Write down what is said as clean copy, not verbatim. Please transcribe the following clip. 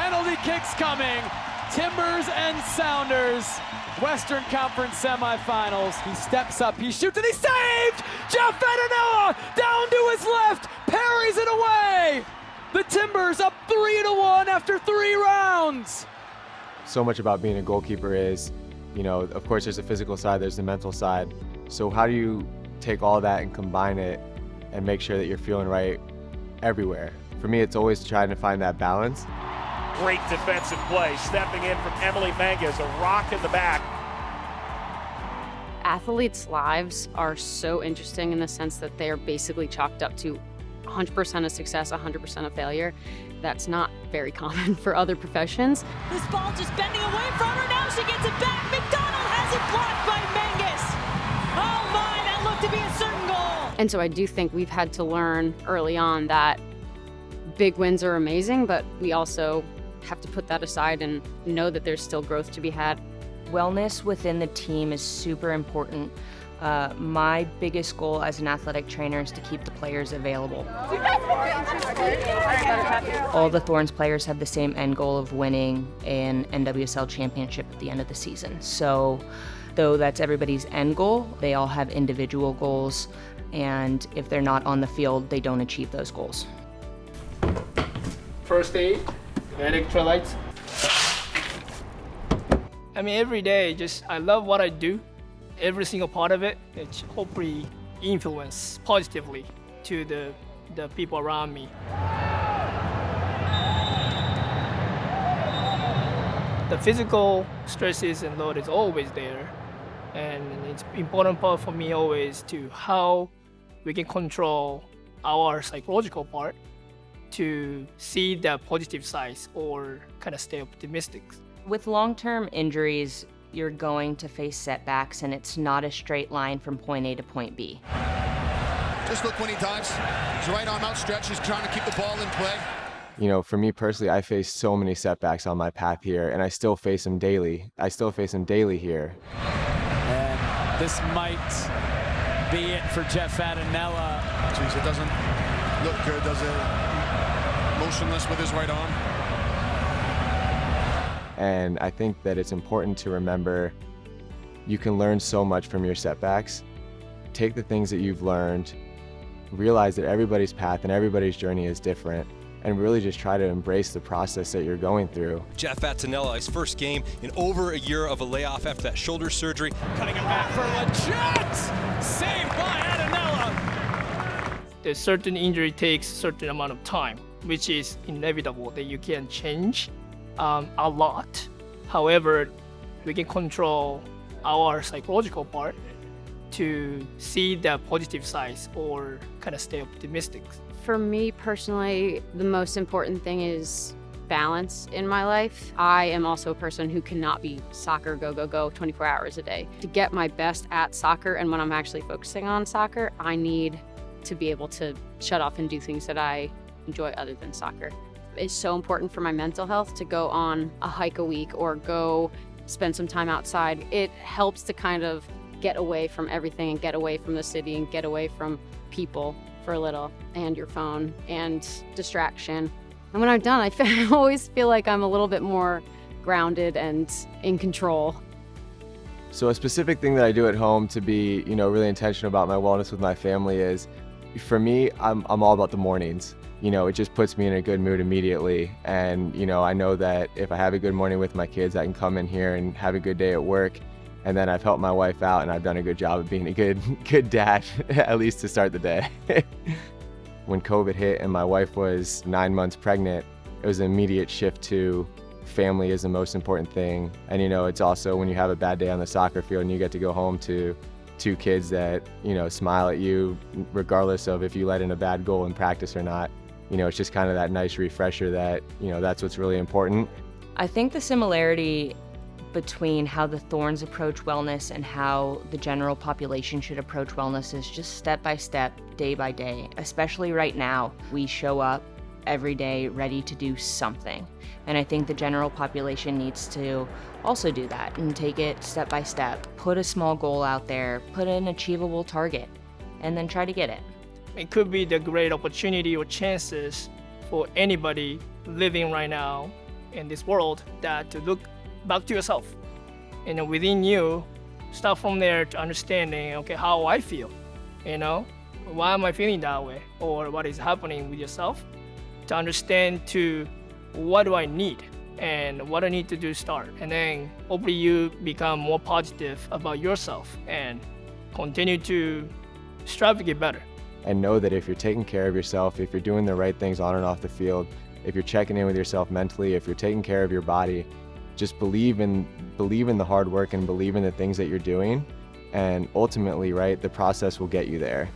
Penalty kicks coming. Timbers and Sounders. Western Conference semifinals. He steps up, he shoots, and he's saved! Jeff Fatanella down to his left, parries it away! The Timbers up 3-1 after 3 rounds. So much about being a goalkeeper is, of course there's the physical side, there's the mental side. So how do you take all that and combine it and make sure that you're feeling right everywhere? For me, it's always trying to find that balance. Great defensive play, stepping in from Emily Mangas, a rock in the back. Athletes' lives are so interesting in the sense that they are basically chalked up to 100% of success, 100% of failure. That's not very common for other professions. This ball just bending away from her, now she gets it back. McDonald has it blocked by Mangas. Oh my, that looked to be a certain goal. And so I do think we've had to learn early on that big wins are amazing, but we also have to put that aside and know that there's still growth to be had. Wellness within the team is super important. My biggest goal as an athletic trainer is to keep the players available. All the Thorns players have the same end goal of winning an NWSL championship at the end of the season. So, though that's everybody's end goal, they all have individual goals, and if they're not on the field, they don't achieve those goals. First aid, electrolytes. I mean, every day, I love what I do. Every single part of it, it hopefully influence positively to the people around me. The physical stresses and load is always there. And it's important part for me always to how we can control our psychological part to see the positive sides or kind of stay optimistic. With long-term injuries, you're going to face setbacks, and it's not a straight line from point A to point B. Just look when he dives. His right arm outstretched. He's trying to keep the ball in play. For me personally, I face so many setbacks on my path here, and I still face them daily. I still face them daily here. And this might be it for Jeff Fatanella. Jeez, it doesn't look good, does it? Motionless with his right arm. And I think that it's important to remember you can learn so much from your setbacks. Take the things that you've learned, realize that everybody's path and everybody's journey is different, and really just try to embrace the process that you're going through. Jeff Fatanella, his first game in over a year of a layoff after that shoulder surgery. Cutting him back for legit! Saved by Fatanella! A certain injury takes a certain amount of time, which is inevitable that you can change a lot. However, we can control our psychological part to see the positive sides or kind of stay optimistic. For me personally, the most important thing is balance in my life. I am also a person who cannot be soccer, go, go, go 24 hours a day. To get my best at soccer and when I'm actually focusing on soccer, I need to be able to shut off and do things that I enjoy other than soccer. It's so important for my mental health to go on a hike a week or go spend some time outside. It helps to kind of get away from everything and get away from the city and get away from people for a little and your phone and distraction. And when I'm done, I always feel like I'm a little bit more grounded and in control. So a specific thing that I do at home to be, really intentional about my wellness with my family is, for me, I'm all about the mornings. It just puts me in a good mood immediately. And, I know that if I have a good morning with my kids, I can come in here and have a good day at work. And then I've helped my wife out and I've done a good job of being a good dad, at least to start the day. When COVID hit and my wife was 9 months pregnant, it was an immediate shift to family is the most important thing. And, it's also when you have a bad day on the soccer field and you get to go home to 2 kids that, smile at you regardless of if you let in a bad goal in practice or not. It's just kind of that nice refresher that, that's what's really important. I think the similarity between how the Thorns approach wellness and how the general population should approach wellness is just step by step, day by day. Especially right now, we show up every day ready to do something. And I think the general population needs to also do that and take it step by step. Put a small goal out there, put an achievable target, and then try to get it. It could be the great opportunity or chances for anybody living right now in this world, that to look back to yourself. Within you, start from there to understanding, okay, how I feel, why am I feeling that way, or what is happening with yourself, to understand to what do I need and what I need to do to start. And then hopefully you become more positive about yourself and continue to strive to get better. And know that if you're taking care of yourself, if you're doing the right things on and off the field, if you're checking in with yourself mentally, if you're taking care of your body, just believe in the hard work and believe in the things that you're doing. And ultimately, right, the process will get you there.